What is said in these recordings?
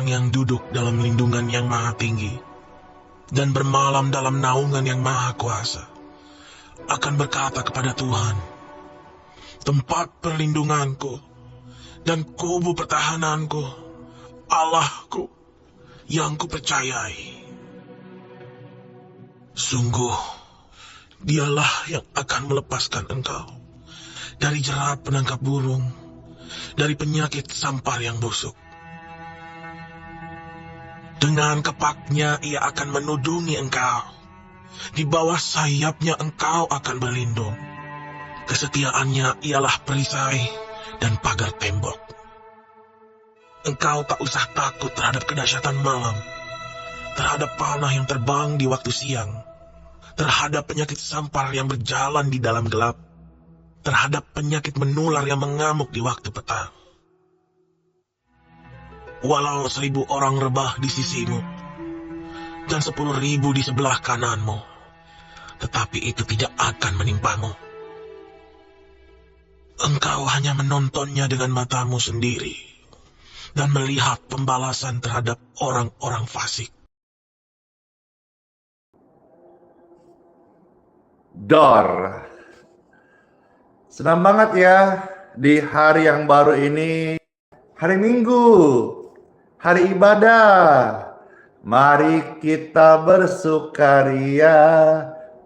orang yang duduk dalam lindungan yang maha tinggi dan bermalam dalam naungan yang maha kuasa akan berkata kepada Tuhan, tempat perlindunganku dan kubu pertahananku, Allahku yang kupercayai. Sungguh, dialah yang akan melepaskan engkau dari jerat penangkap burung, dari penyakit sampar yang busuk. Dengan kepaknya ia akan menudungi engkau. Di bawah sayapnya engkau akan berlindung. Kesetiaannya ialah perisai dan pagar tembok. Engkau tak usah takut terhadap kedahsyatan malam, terhadap panah yang terbang di waktu siang, terhadap penyakit sampar yang berjalan di dalam gelap, terhadap penyakit menular yang mengamuk di waktu petang. Walau 1.000 orang rebah di sisimu dan 10.000 di sebelah kananmu, tetapi itu tidak akan menimpamu. Engkau hanya menontonnya dengan matamu sendiri dan melihat pembalasan terhadap orang-orang fasik. Dor. Senang banget ya di hari yang baru ini, hari Minggu, hari ibadah. Mari kita bersukaria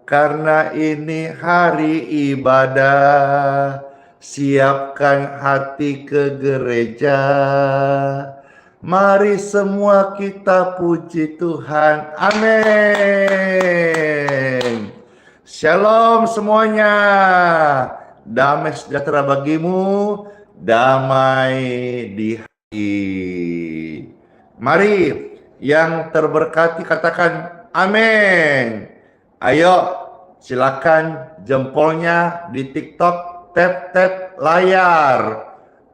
karena ini hari ibadah. Siapkan hati ke gereja. Mari semua kita puji Tuhan. Amin. Shalom semuanya. Damai sejahtera bagimu. Damai di hati. Mari yang terberkati katakan amin. Ayo silakan jempolnya di TikTok, tap layar.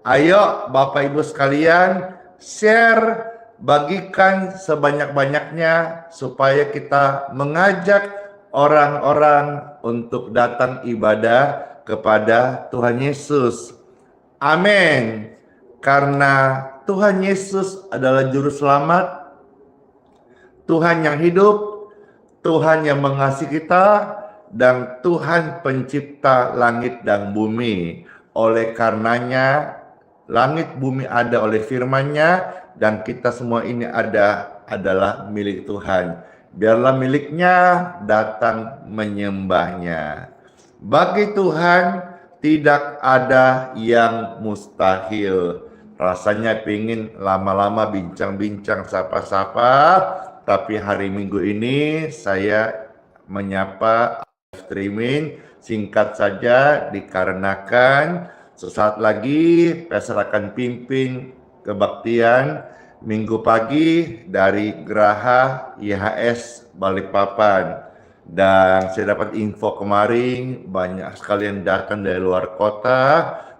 Ayo Bapak Ibu sekalian, share, bagikan sebanyak-banyaknya supaya kita mengajak orang-orang untuk datang ibadah kepada Tuhan Yesus. Amin. Karena Tuhan Yesus adalah juru selamat, Tuhan yang hidup, Tuhan yang mengasihi kita, dan Tuhan pencipta langit dan bumi. Oleh karenanya, langit bumi ada oleh firman-Nya, dan kita semua ini adalah milik Tuhan. Biarlah miliknya datang menyembahnya. Bagi Tuhan tidak ada yang mustahil. Rasanya pingin lama-lama bincang-bincang sapa-sapa, tapi hari Minggu ini saya menyapa streaming singkat saja dikarenakan sesaat lagi Pastor akan pimpin kebaktian Minggu pagi dari Geraha IHS Balikpapan. Dan saya dapat info kemarin banyak sekali yang datang dari luar kota,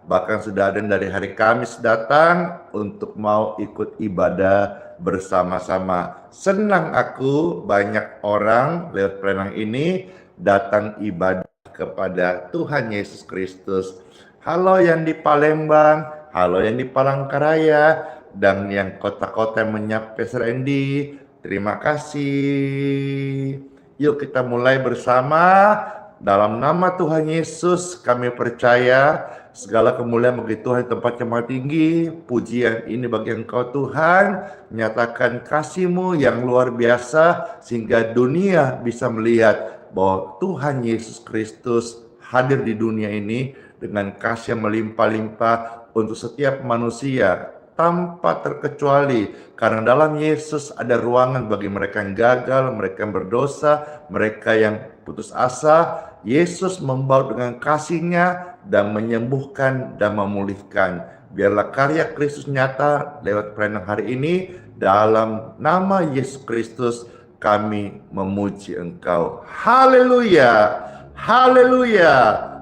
bahkan sudah ada yang dari hari Kamis datang untuk mau ikut ibadah bersama-sama. Senang aku banyak orang lewat pelayanan ini datang ibadah kepada Tuhan Yesus Kristus. Halo yang di Palembang, halo yang di Palangkaraya, dan yang kota-kota yang menyapa Pastor Andy. Terima kasih. Yuk kita mulai bersama. Dalam nama Tuhan Yesus kami percaya segala kemuliaan bagi Tuhan tempat yang maha tinggi. Pujian ini bagi Engkau Tuhan. Nyatakan kasih-Mu yang luar biasa sehingga dunia bisa melihat bahwa Tuhan Yesus Kristus hadir di dunia ini dengan kasih yang melimpah-limpah untuk setiap manusia tanpa terkecuali, karena dalam Yesus ada ruangan bagi mereka yang gagal, mereka yang berdosa, mereka yang putus asa. Yesus membawa dengan kasih-Nya dan menyembuhkan dan memulihkan. Biarlah karya Kristus nyata lewat pelayanan hari ini. Dalam nama Yesus Kristus kami memuji Engkau. Haleluya, haleluya,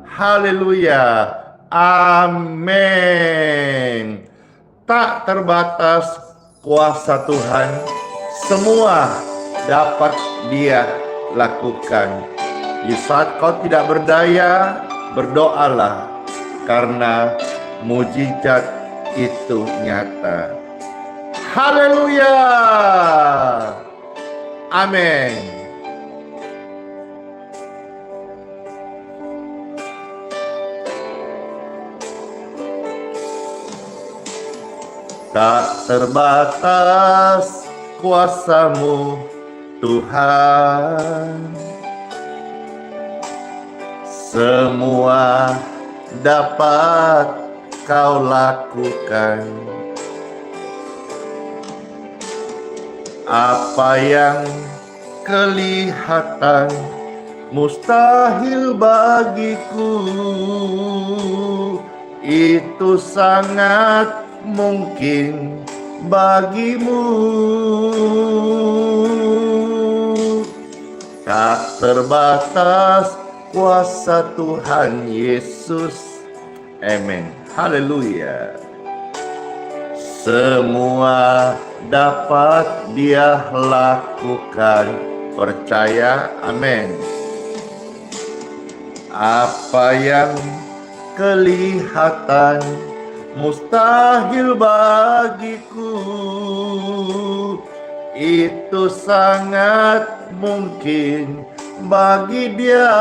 haleluya. Amin. Tak terbatas kuasa Tuhan, semua dapat Dia lakukan. Di saat kau tidak berdaya, berdoalah, karena mujizat itu nyata. Haleluya. Amin. Tak terbatas kuasa-Mu, Tuhan. Semua dapat Kau lakukan. Apa yang kelihatan mustahil bagiku, itu sangat mungkin bagimu. Tak terbatas kuasa Tuhan Yesus. Amin. Haleluya. Semua dapat Dia lakukan. Percaya? Amin. Apa yang kelihatan mustahil bagiku, itu sangat mungkin bagi Dia.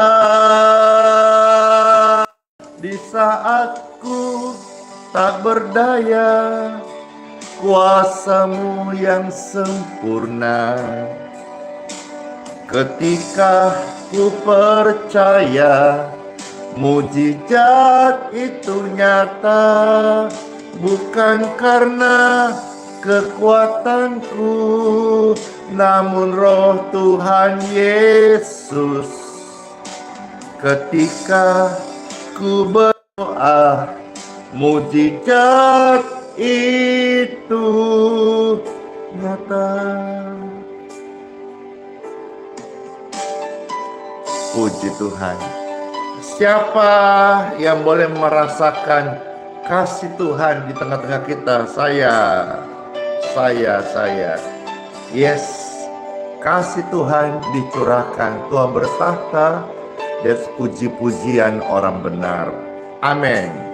Di saat ku tak berdaya, kuasa-Mu yang sempurna. Ketika ku percaya, mujizat itu nyata, bukan karena kekuatanku, namun Roh Tuhan Yesus. Ketika ku berdoa, mujizat itu nyata. Puji Tuhan. Siapa yang boleh merasakan kasih Tuhan di tengah-tengah kita? Saya. Yes, kasih Tuhan dicurahkan. Tuhan bertahta dan puji-pujian orang benar. Amin.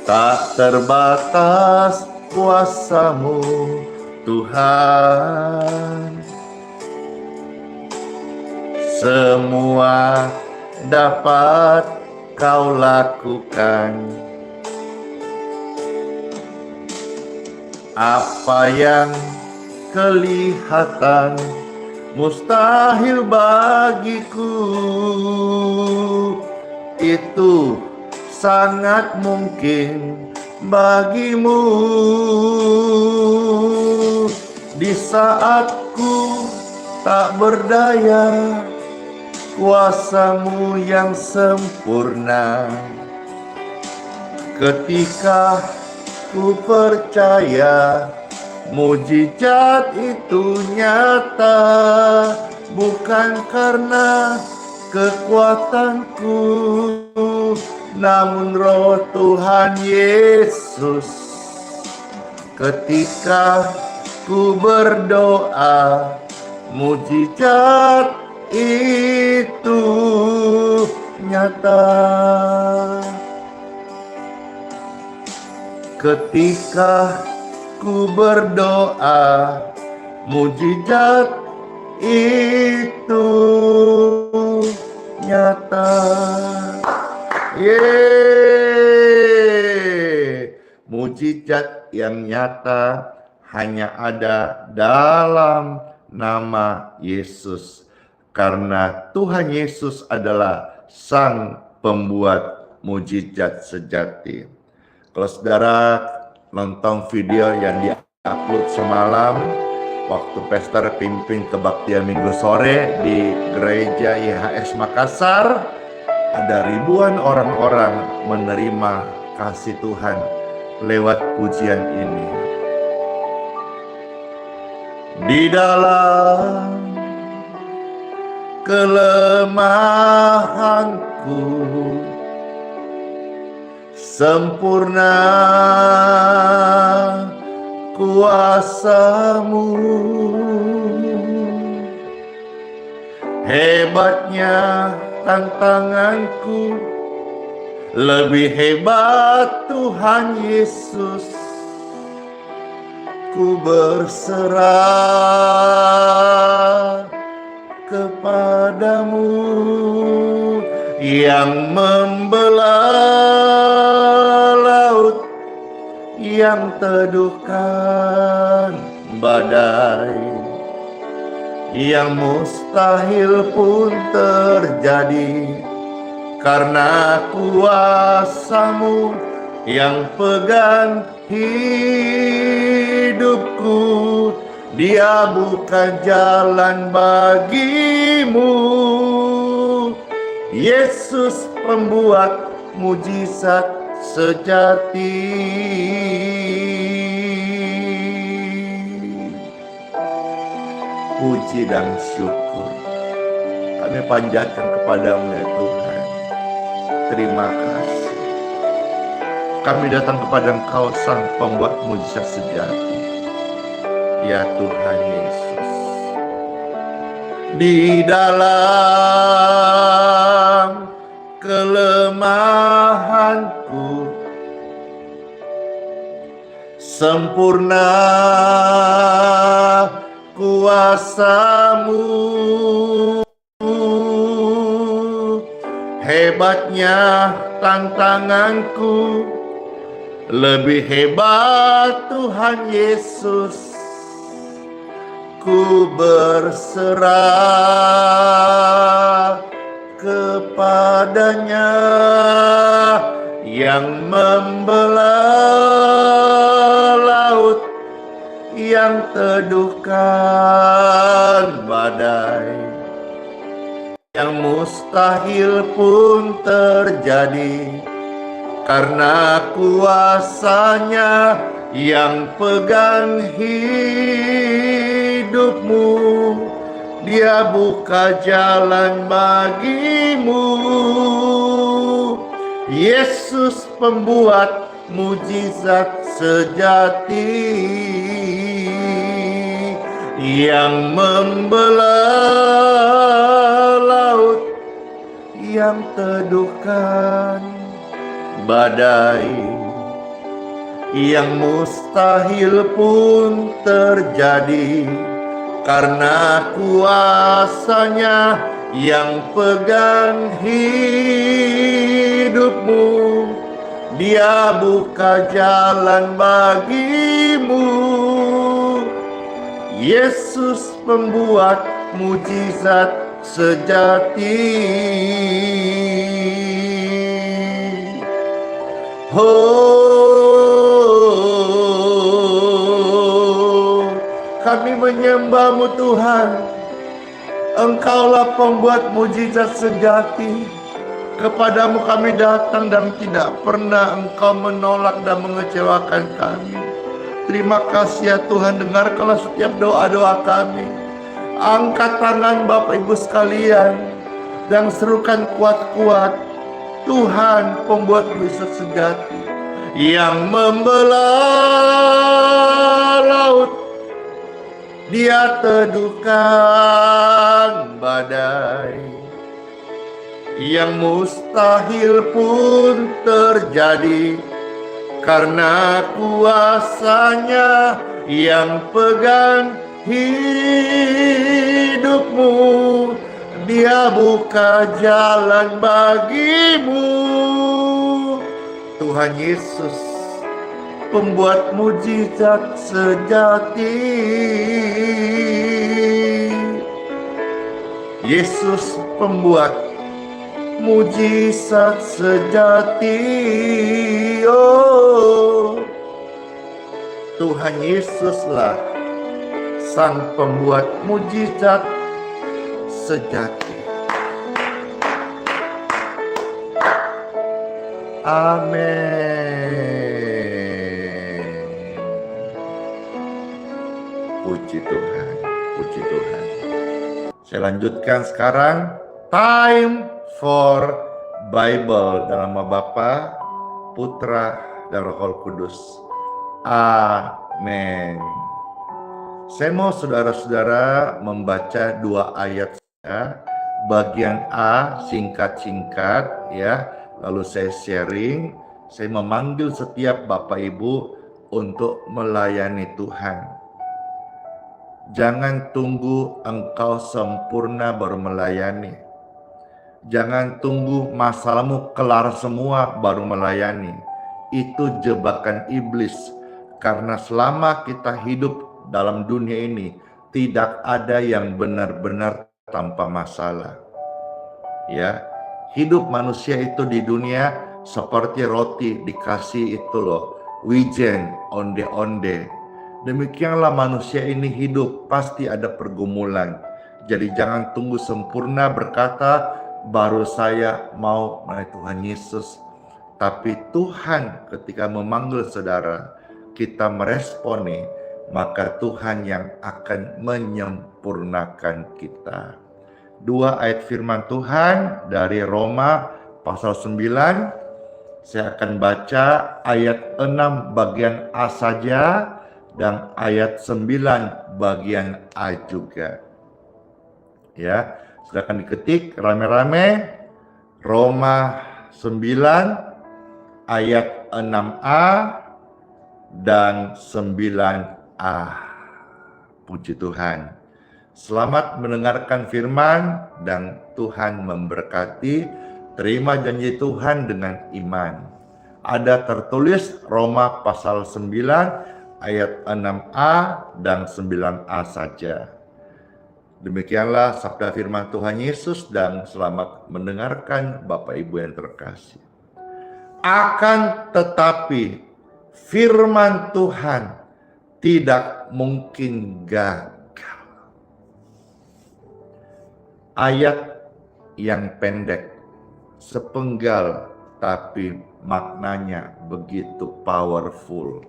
Tak terbatas kuasa-Mu, Tuhan. Semua dapat Kau lakukan. Apa yang kelihatan mustahil bagiku, itu sangat mungkin bagimu. Di saat ku tak berdaya, kuasa-Mu yang sempurna. Ketika ku percaya, mujizat itu nyata, bukan karena kekuatanku, namun Roh Tuhan Yesus. Ketika ku berdoa, mujizat itu nyata. Ketika ku berdoa, mujizat itu nyata. Yeay. Mujizat yang nyata hanya ada dalam nama Yesus. Karena Tuhan Yesus adalah Sang Pembuat mujizat sejati. Kalau saudara nonton video yang di-upload semalam, waktu Pastor pimpin kebaktian minggu sore di gereja IHS Makassar, ada ribuan orang-orang menerima kasih Tuhan lewat pujian ini. Di dalam kelemahanku, sempurna kuasa-Mu. Hebatnya tantanganku, Lebih hebat Tuhan Yesus, ku berserah kepadamu yang membelah laut, yang teduhkan badai, yang mustahil pun terjadi karena kuasa-Mu yang pegang hidupku. Dia buka jalan bagimu. Yesus pembuat mujizat sejati. Puji dan syukur kami panjatkan kepadamu ya Tuhan. Terima kasih. Kami datang kepada Engkau Sang Pembuat mujizat sejati. Ya Tuhan Yesus, di dalam kelemahanku sempurna kuasa-Mu, hebatnya tantanganku, lebih hebat Tuhan Yesus. Ku berserah kepadanya yang membelah laut, yang teduhkan badai, yang mustahil pun terjadi karena kuasa-Nya yang pegang hidupmu. Dia buka jalan bagimu. Yesus pembuat mujizat sejati, yang membelah laut, yang teduhkan badai, yang mustahil pun terjadi karena kuasa-Nya yang pegang hidupmu. Dia buka jalan bagimu. Yesus pembuat mujizat sejati. Kami menyembah-Mu Tuhan. Engkaulah pembuat mujizat sejati. Kepadamu kami datang dan tidak pernah Engkau menolak dan mengecewakan kami. Terima kasih ya Tuhan, dengarkanlah setiap doa-doa kami. Angkat tangan Bapak Ibu sekalian dan serukan kuat-kuat. Tuhan pembuat mujizat sejati, yang membelah laut, Dia teduhkan badai, yang mustahil pun terjadi karena kuasa-Nya yang pegang hidupmu. Dia buka jalan bagimu. Tuhan Yesus pembuat mujizat sejati. Yesus pembuat mujizat sejati. Oh, Tuhan Yesuslah Sang pembuat mujizat sejati. Amin. Puji Tuhan, puji Tuhan. Saya lanjutkan sekarang. Time for Bible dalam nama Bapa, Putra, dan Roh Kudus. Amin. Saya mau saudara-saudara membaca dua ayat saja. Bagian A singkat-singkat ya. lalu saya sharing, saya memanggil setiap Bapak Ibu untuk melayani Tuhan. Jangan tunggu engkau sempurna baru melayani. Jangan tunggu masalahmu kelar semua baru melayani. Itu jebakan iblis. Karena selama kita hidup dalam dunia ini, tidak ada yang benar-benar tanpa masalah. Ya, hidup manusia itu di dunia seperti roti dikasih itu loh, wijen, onde-onde. Demikianlah manusia ini hidup, pasti ada pergumulan. Jadi jangan tunggu sempurna berkata, baru saya mau melayani Tuhan Yesus. Tapi Tuhan ketika memanggil saudara, kita meresponi, maka Tuhan yang akan menyempurnakan kita. 2 ayat firman Tuhan dari Roma pasal 9. Saya akan baca ayat 6 bagian A saja dan ayat 9 bagian A juga. Ya, silakan diketik rame-rame. Roma 9 ayat 6a dan 9a. Puji Tuhan. Selamat mendengarkan firman dan Tuhan memberkati. Terima janji Tuhan dengan iman. Ada tertulis Roma pasal 9 ayat 6a dan 9a saja. Demikianlah sabda firman Tuhan Yesus dan selamat mendengarkan Bapak Ibu yang terkasih. Akan tetapi firman Tuhan tidak mungkin gagal. Ayat yang pendek, sepenggal, tapi maknanya begitu powerful.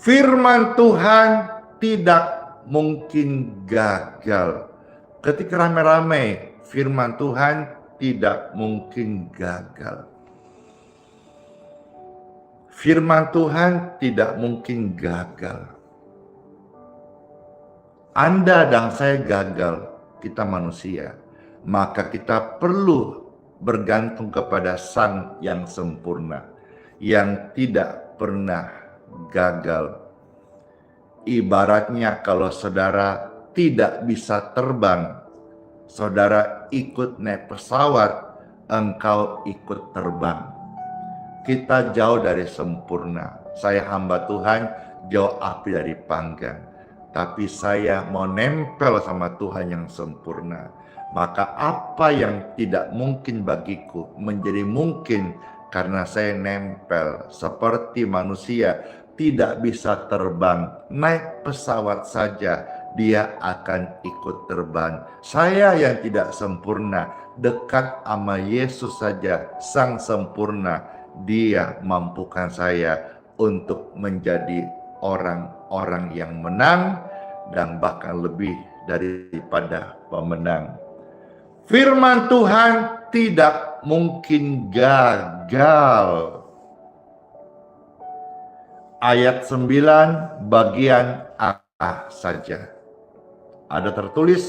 Firman Tuhan tidak mungkin gagal. Ketika rame-rame, firman Tuhan tidak mungkin gagal. Firman Tuhan tidak mungkin gagal. Anda dan saya gagal, kita manusia. Maka kita perlu bergantung kepada Sang yang sempurna, yang tidak pernah gagal. Ibaratnya kalau saudara tidak bisa terbang, saudara ikut naik pesawat, engkau ikut terbang. Kita jauh dari sempurna. Saya hamba Tuhan, jauh api dari panggang. Tapi saya mau nempel sama Tuhan yang sempurna. Maka apa yang tidak mungkin bagiku menjadi mungkin karena saya nempel seperti manusia tidak bisa terbang. Naik pesawat saja dia akan ikut terbang. Saya yang tidak sempurna dekat sama Yesus saja Sang sempurna, dia mampukan saya untuk menjadi orang-orang yang menang dan bahkan lebih daripada pemenang. Firman Tuhan tidak mungkin gagal. Ayat 9 bagian A saja. Ada tertulis,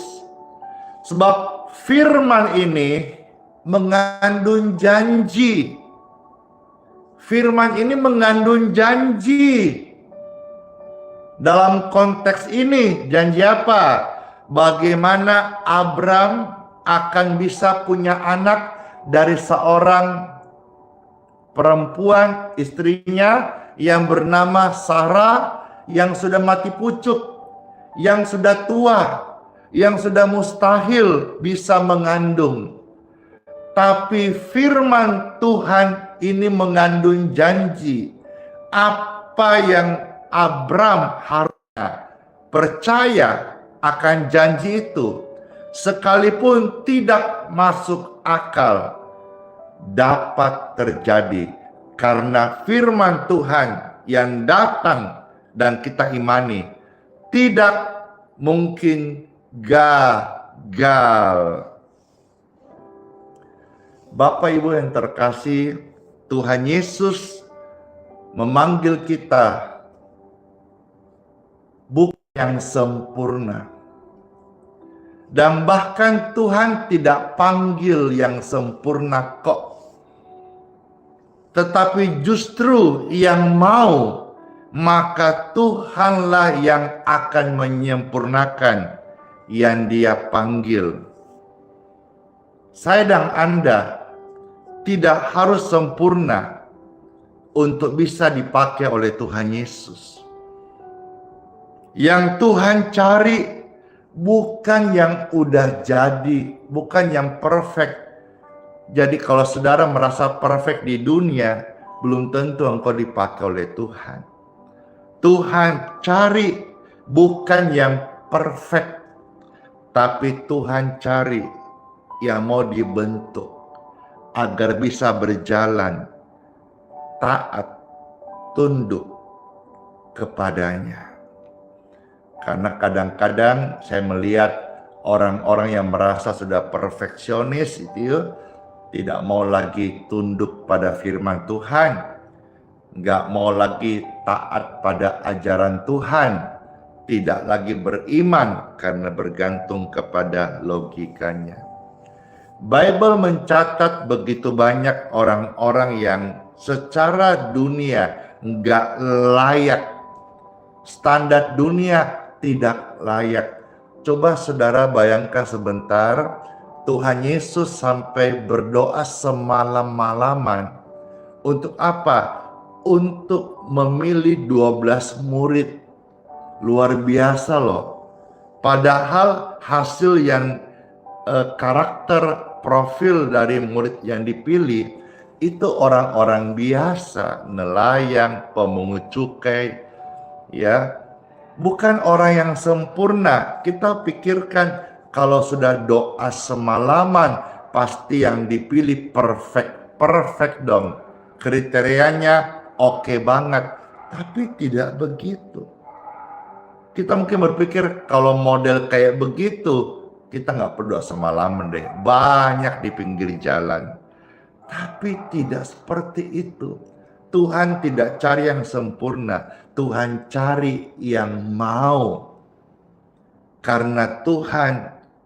sebab firman ini mengandung janji. Firman ini mengandung janji. Dalam konteks ini, janji apa? Bagaimana Abram akan bisa punya anak dari seorang perempuan, istrinya yang bernama Sarah, yang sudah mati pucuk, yang sudah tua, yang sudah mustahil bisa mengandung. Tapi firman Tuhan ini mengandung janji. Apa yang Abram harusnya percaya akan janji itu, sekalipun tidak masuk akal, dapat terjadi karena firman Tuhan yang datang dan kita imani tidak mungkin gagal. Bapak Ibu yang terkasih, Tuhan Yesus memanggil kita bukan yang sempurna. Dan bahkan Tuhan tidak panggil yang sempurna kok. tetapi justru yang mau, maka Tuhanlah yang akan menyempurnakan yang Dia panggil. Saya dan Anda tidak harus sempurna untuk bisa dipakai oleh Tuhan Yesus. Yang Tuhan cari bukan yang udah jadi, bukan yang perfect. Jadi kalau saudara merasa perfect di dunia, belum tentu engkau dipakai oleh Tuhan. Tuhan cari bukan yang perfect, tapi Tuhan cari yang mau dibentuk agar bisa berjalan taat, tunduk kepadanya. Karena kadang-kadang saya melihat orang-orang yang merasa sudah perfeksionis itu tidak mau lagi tunduk pada firman Tuhan, nggak mau lagi taat pada ajaran Tuhan, tidak lagi beriman karena bergantung kepada logikanya. Bible mencatat begitu banyak orang-orang yang secara dunia nggak layak, standar dunia tidak layak. Coba saudara bayangkan sebentar, Tuhan Yesus sampai berdoa semalam-malaman. Untuk apa? Untuk memilih 12 murid. Luar biasa loh. Padahal hasil yang karakter profil dari murid yang dipilih itu orang-orang biasa, nelayan, pemungut cukai, ya, bukan orang yang sempurna. Kita pikirkan kalau sudah doa semalaman pasti yang dipilih perfect dong, kriterianya oke banget, tapi tidak begitu. Kita mungkin berpikir kalau model kayak begitu kita nggak perlu semalaman deh, banyak di pinggir jalan. Tapi tidak seperti itu. Tuhan tidak cari yang sempurna, Tuhan cari yang mau. Karena Tuhan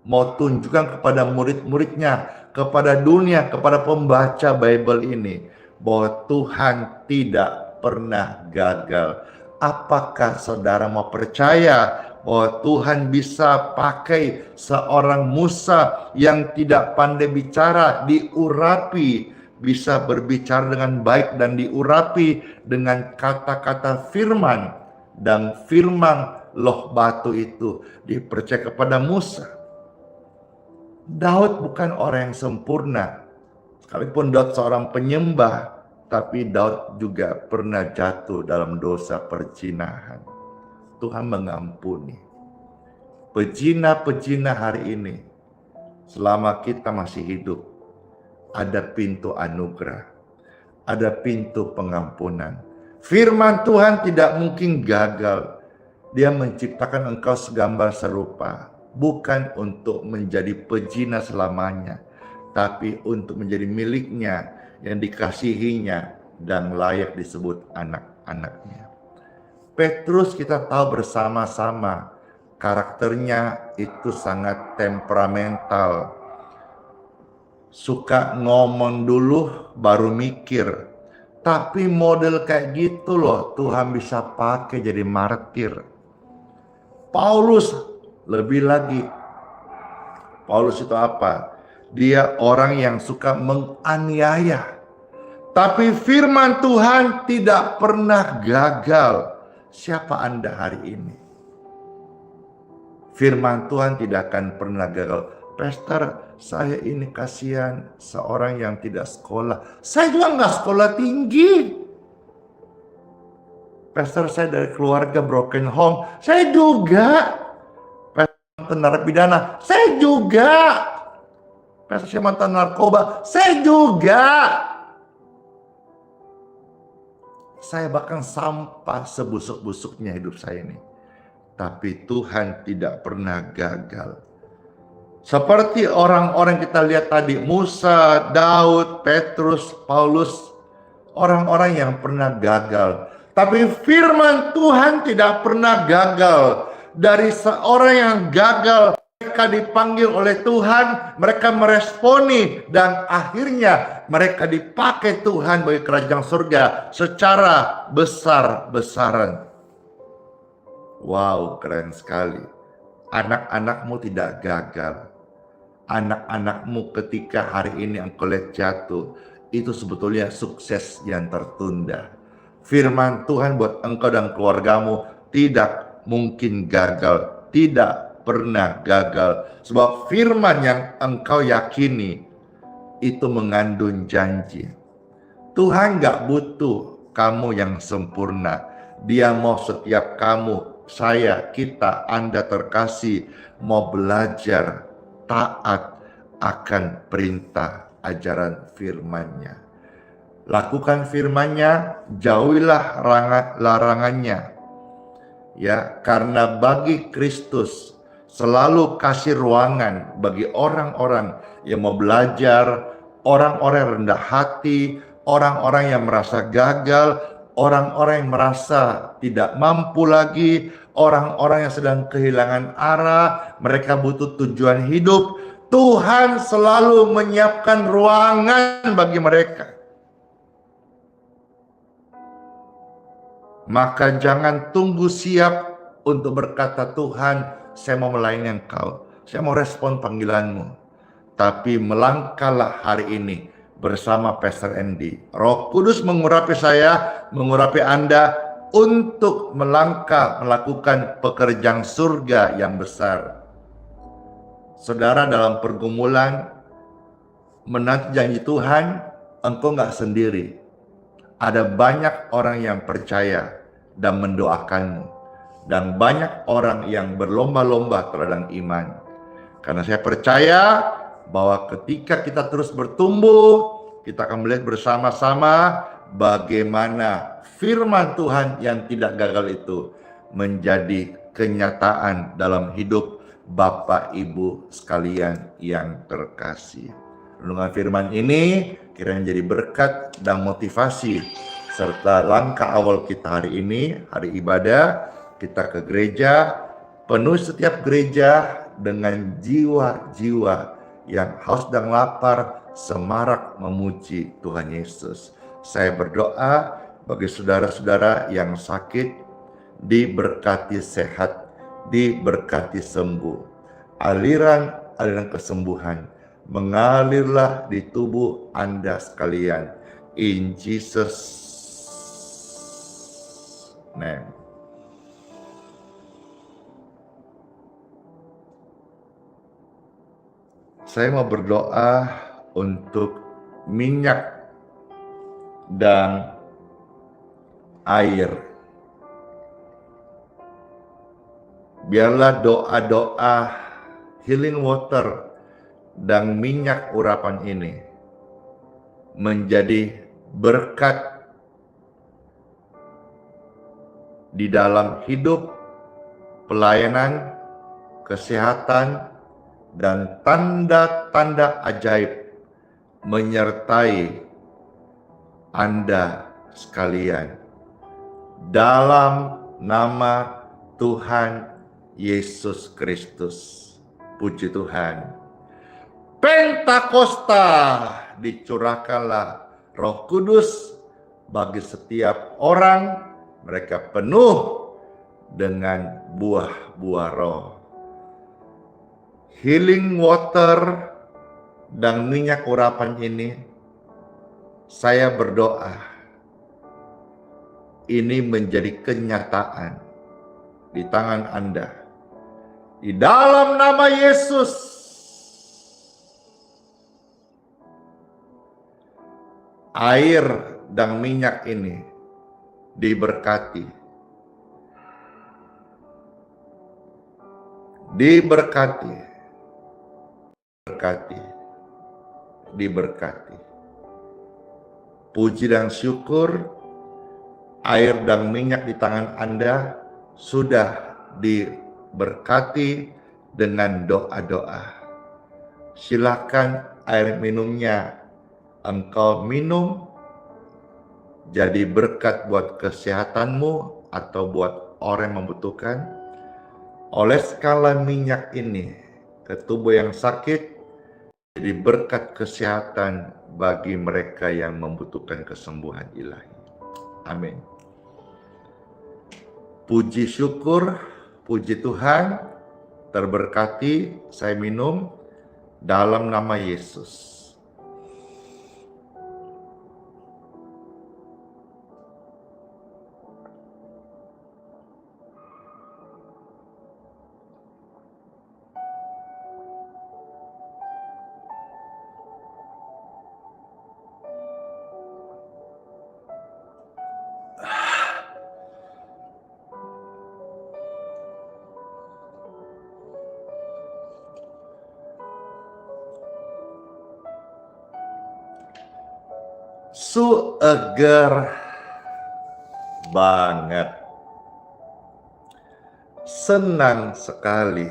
mau tunjukkan kepada murid-muridnya, kepada dunia, kepada pembaca Bible ini, bahwa Tuhan tidak pernah gagal. Apakah saudara mau percaya bahwa Tuhan bisa pakai seorang Musa yang tidak pandai bicara, diurapi, bisa berbicara dengan baik dan diurapi dengan kata-kata firman, dan firman loh batu itu dipercaya kepada Musa. Daud bukan orang yang sempurna, sekalipun Daud seorang penyembah, tapi Daud juga pernah jatuh dalam dosa perzinahan. Tuhan mengampuni. Pezina-pezina hari ini, selama kita masih hidup, ada pintu anugerah, ada pintu pengampunan. Firman Tuhan tidak mungkin gagal. Dia menciptakan engkau segambar serupa, bukan untuk menjadi pezina selamanya, tapi untuk menjadi miliknya yang dikasihinya dan layak disebut anak-anaknya. Petrus kita tahu bersama-sama karakternya itu sangat temperamental. Suka ngomong dulu baru mikir. Tapi model kayak gitu loh Tuhan bisa pakai jadi martir. Paulus lebih lagi. Paulus itu apa? Dia orang yang suka menganiaya. Tapi firman Tuhan tidak pernah gagal. Siapa Anda hari ini? Firman Tuhan tidak akan pernah gagal. Pastor, saya ini kasihan seorang yang tidak sekolah. Saya juga nggak sekolah tinggi. Pastor, saya dari keluarga broken home. Saya juga. Pastor, mantan narapidana. Saya juga. Pastor, saya mantan narkoba. Saya juga. Saya bahkan sampah sebusuk-busuknya hidup saya ini. Tapi Tuhan tidak pernah gagal. Seperti orang-orang kita lihat tadi, Musa, Daud, Petrus, Paulus, orang-orang yang pernah gagal. Tapi firman Tuhan tidak pernah gagal. Dari seorang yang gagal mereka dipanggil oleh Tuhan, mereka meresponi, dan akhirnya mereka dipakai Tuhan bagi kerajaan surga secara besar-besaran. Wow, keren sekali. Anak-anakmu tidak gagal. Anak-anakmu ketika hari ini engkau lihat jatuh, itu sebetulnya sukses yang tertunda. Firman Tuhan buat engkau dan keluargamu tidak mungkin gagal, tidak pernah gagal. Sebab firman yang engkau yakini itu mengandung janji. Tuhan gak butuh kamu yang sempurna. Dia mau setiap kamu, saya, kita, Anda terkasih mau belajar taat akan perintah ajaran firman-Nya. Lakukan firman-Nya, jauhilah larangannya. Ya, karena bagi Kristus selalu kasih ruangan bagi orang-orang yang mau belajar, orang-orang yang rendah hati, orang-orang yang merasa gagal, orang-orang yang merasa tidak mampu lagi, orang-orang yang sedang kehilangan arah, mereka butuh tujuan hidup. Tuhan selalu menyiapkan ruangan bagi mereka. Maka jangan tunggu siap untuk berkata, Tuhan, saya mau melayani Engkau, saya mau respon panggilanmu. Tapi melangkahlah hari ini bersama Pastor Andy. Roh Kudus mengurapi saya, mengurapi Anda untuk melangkah melakukan pekerjaan surga yang besar. Saudara, dalam pergumulan menanti janji Tuhan, engkau gak sendiri. Ada banyak orang yang percaya dan mendoakanmu, dan banyak orang yang berlomba-lomba terhadap iman. Karena saya percaya bahwa ketika kita terus bertumbuh, kita akan melihat bersama-sama bagaimana firman Tuhan yang tidak gagal itu menjadi kenyataan dalam hidup Bapak Ibu sekalian yang terkasih. Renungan firman ini kiranya jadi berkat dan motivasi serta langkah awal kita hari ini, hari ibadah, kita ke gereja, penuh setiap gereja dengan jiwa-jiwa yang haus dan lapar, semarak memuji Tuhan Yesus. Saya berdoa bagi saudara-saudara yang sakit, diberkati sehat, diberkati sembuh. Aliran kesembuhan mengalirlah di tubuh Anda sekalian. In Jesus' name. Saya mau berdoa untuk minyak dan air. Biarlah doa-doa healing water dan minyak urapan ini menjadi berkat di dalam hidup, pelayanan, kesehatan, dan tanda-tanda ajaib menyertai Anda sekalian. Dalam nama Tuhan Yesus Kristus. Puji Tuhan. Pentakosta, dicurahkanlah Roh Kudus bagi setiap orang, mereka penuh dengan buah-buah roh. Healing water dan minyak urapan ini, saya berdoa ini menjadi kenyataan di tangan Anda. Di dalam nama Yesus, air dan minyak ini diberkati. Diberkati. Diberkati. Diberkati. Puji dan syukur, air dan minyak di tangan Anda sudah diberkati dengan doa-doa. Silakan air minumnya engkau minum, jadi berkat buat kesehatanmu atau buat orang yang membutuhkan. Oleskanlah minyak ini ke tubuh yang sakit, jadi berkat kesehatan bagi mereka yang membutuhkan kesembuhan ilahi. Amin. Puji syukur, puji Tuhan, terberkati saya minum dalam nama Yesus. Eger banget. Senang sekali.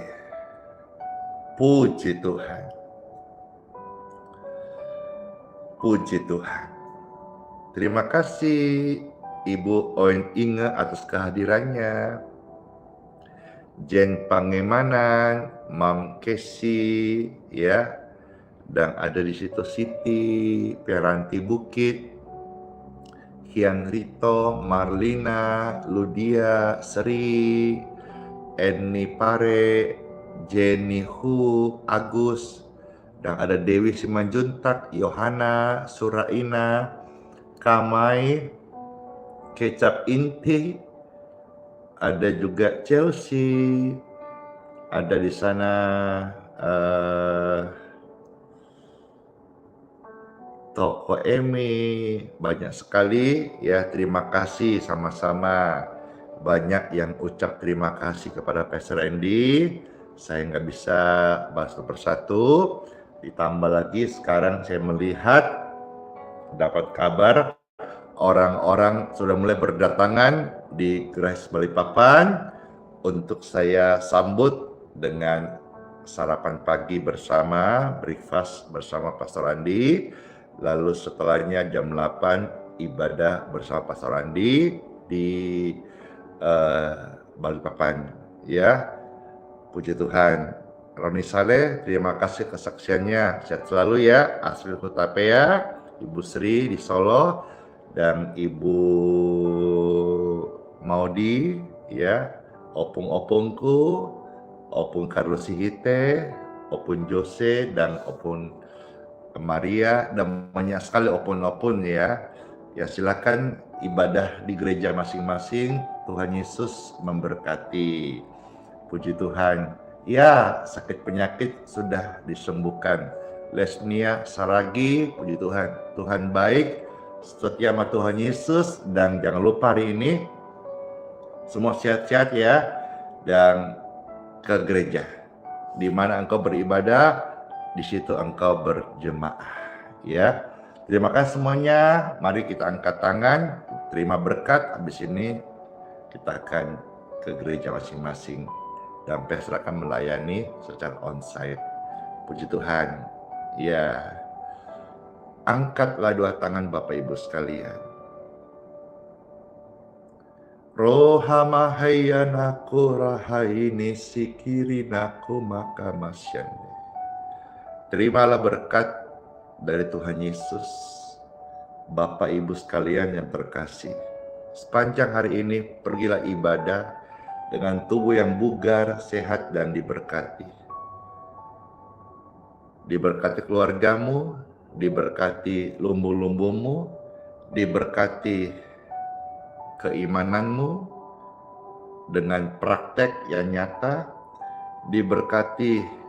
Puji Tuhan. Puji Tuhan. Terima kasih Ibu Oin Inge atas kehadirannya. Jen Pangemanan, Mam Kesi, ya, dan ada di situ Siti, Piranti Bukit, Hyang Rito, Marlina, Ludia, Sri, Eni Pare, Jenny Hu, Agus, dan ada Dewi Simanjuntak, Yohana, Suraina, Kamai, Kecap Inti, ada juga Chelsea, ada di sana Toko Emi, banyak sekali ya. Terima kasih sama-sama. Banyak yang ucap terima kasih kepada Pastor Andy. Saya nggak bisa bahas satu persatu. Ditambah lagi sekarang saya melihat, dapat kabar orang-orang sudah mulai berdatangan di Grace Balikpapan untuk saya sambut dengan sarapan pagi bersama, breakfast bersama Pastor Andi. Lalu setelahnya jam 8 ibadah bersama Pastor Andi di Balikpapan, ya. Puji Tuhan. Roni Saleh, terima kasih kesaksiannya. Sehat selalu ya. Asri Hutapea, Ibu Sri di Solo, dan Ibu Maudi, ya. Opung-opungku, Opung Carlos Sihite, Opung Jose, dan Opung Maria, dan banyak sekali opun-opun ya. Ya, silakan ibadah di gereja masing-masing. Tuhan Yesus memberkati. Puji Tuhan. Ya, sakit penyakit sudah disembuhkan. Lesnia Saragi, puji Tuhan. Tuhan baik, setia sama Tuhan Yesus, dan jangan lupa hari ini semua sehat-sehat ya, dan ke gereja. Di mana engkau beribadah, di situ engkau berjemaah, ya. Terima kasih semuanya. Mari kita angkat tangan, terima berkat. Habis ini kita akan ke gereja masing-masing dan pastor akan melayani secara onsite. Puji Tuhan. Ya. Angkatlah dua tangan Bapak Ibu sekalian. Rohamahayanaku rahaini sikirinaku makamasyane. Terimalah berkat dari Tuhan Yesus. Bapak Ibu sekalian yang terkasih, sepanjang hari ini pergilah ibadah dengan tubuh yang bugar, sehat, dan diberkati. Diberkati keluargamu, diberkati lumbu-lumbumu, diberkati keimananmu dengan praktek yang nyata, diberkati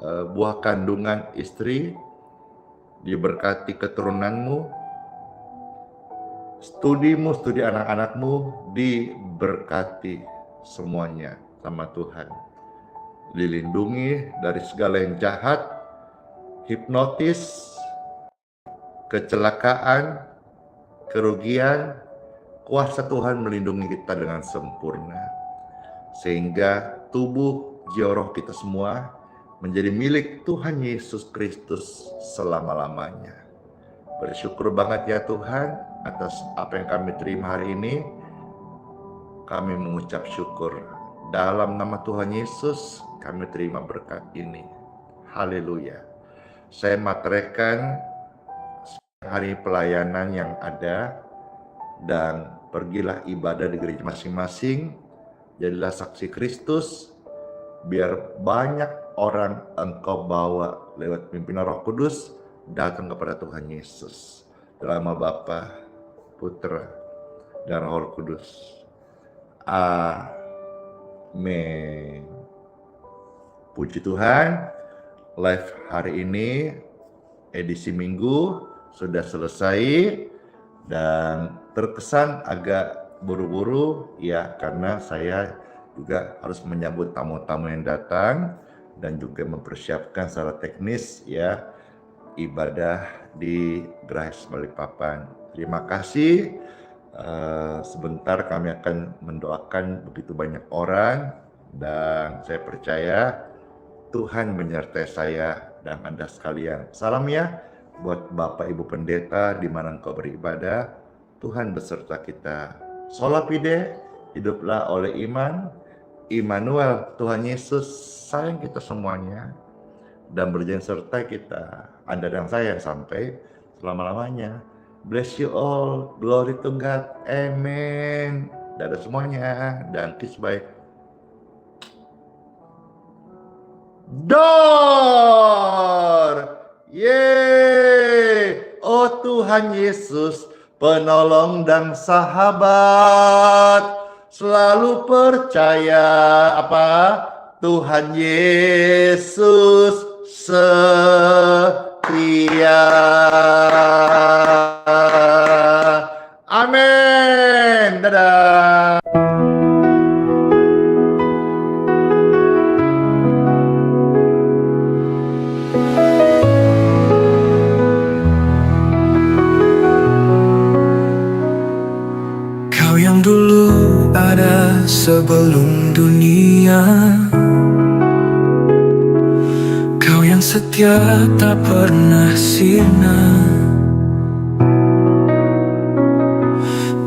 buah kandungan istri, diberkati keturunanmu, studimu, studi anak-anakmu, diberkati semuanya sama Tuhan. Dilindungi dari segala yang jahat, hipnotis, kecelakaan, kerugian. Kuasa Tuhan melindungi kita dengan sempurna, sehingga tubuh, jiwa, roh kita semua menjadi milik Tuhan Yesus Kristus selama-lamanya. Bersyukur banget ya Tuhan atas apa yang kami terima hari ini. Kami mengucap syukur. Dalam nama Tuhan Yesus kami terima berkat ini. Haleluya. Saya materekan hari pelayanan yang ada, dan pergilah ibadah di gereja masing-masing, jadilah saksi Kristus, biar banyak orang engkau bawa lewat pimpinan Roh Kudus datang kepada Tuhan Yesus. Dalam nama Bapa, Putra, dan Roh Kudus. Amin. Puji Tuhan, live hari ini edisi Minggu sudah selesai, dan terkesan agak buru-buru ya, karena saya juga harus menyambut tamu-tamu yang datang dan juga mempersiapkan secara teknis ya ibadah di Grace Balikpapan. Terima kasih. Sebentar kami akan mendoakan begitu banyak orang, dan saya percaya Tuhan menyertai saya dan Anda sekalian. Salam ya buat Bapak Ibu Pendeta di mana engkau beribadah. Tuhan beserta kita. Sola fide, hiduplah oleh iman. Immanuel, Tuhan Yesus sayang kita semuanya dan berjanji serta kita, Anda dan saya, sampai selama-lamanya. Bless you all, glory to God, amen. Dadah semuanya, dan kiss bye. Dor! Yeay! Oh Tuhan Yesus, penolong dan sahabat, selalu percaya apa? Tuhan Yesus setia. Amin. Dadah. Kau yang dulu ada sebelum dunia, Kau yang setia tak pernah sirna.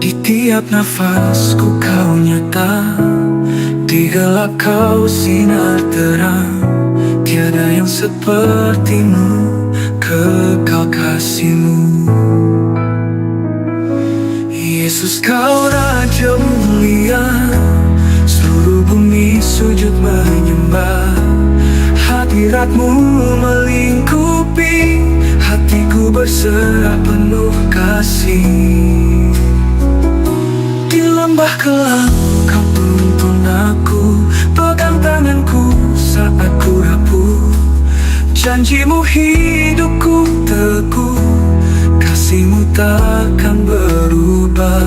Di tiap nafasku Kau nyata, di gelap Kau sinar terang. Tiada yang sepertimu, kekal kasih-Mu. Yesus, Kau Raja mulia, seluruh bumi sujud menyembah. Hadirat-Mu melingkupi, hatiku berserah penuh kasih. Di lembah kelam Kau tuntun aku, pegang tanganku saat ku rapuh. Janji-Mu hidupku teguh, kasih-Mu takkan berubah.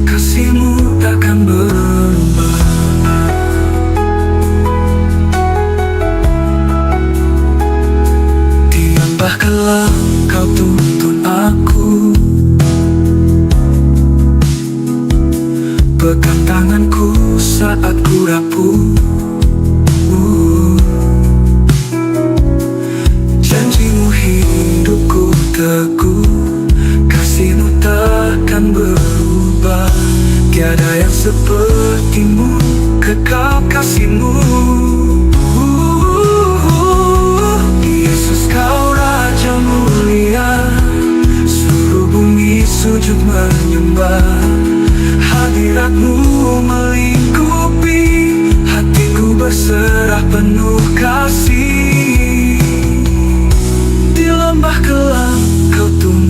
Kasih-Mu takkan berubah. Di lembah kelam Kau tuntun aku, pegang tanganku saat ku rapuh. Janji-Mu hidupku teguh, kasih-Mu takkan berubah. Tiada yang seperti-Mu, kekal kasih-Mu. Yesus, Kau Raja mulia, seluruh bumi sujud menyembah. Hadirat-Mu melingkupi, hatiku berserah penuh kasih. Di lembah kelam Kau tuntun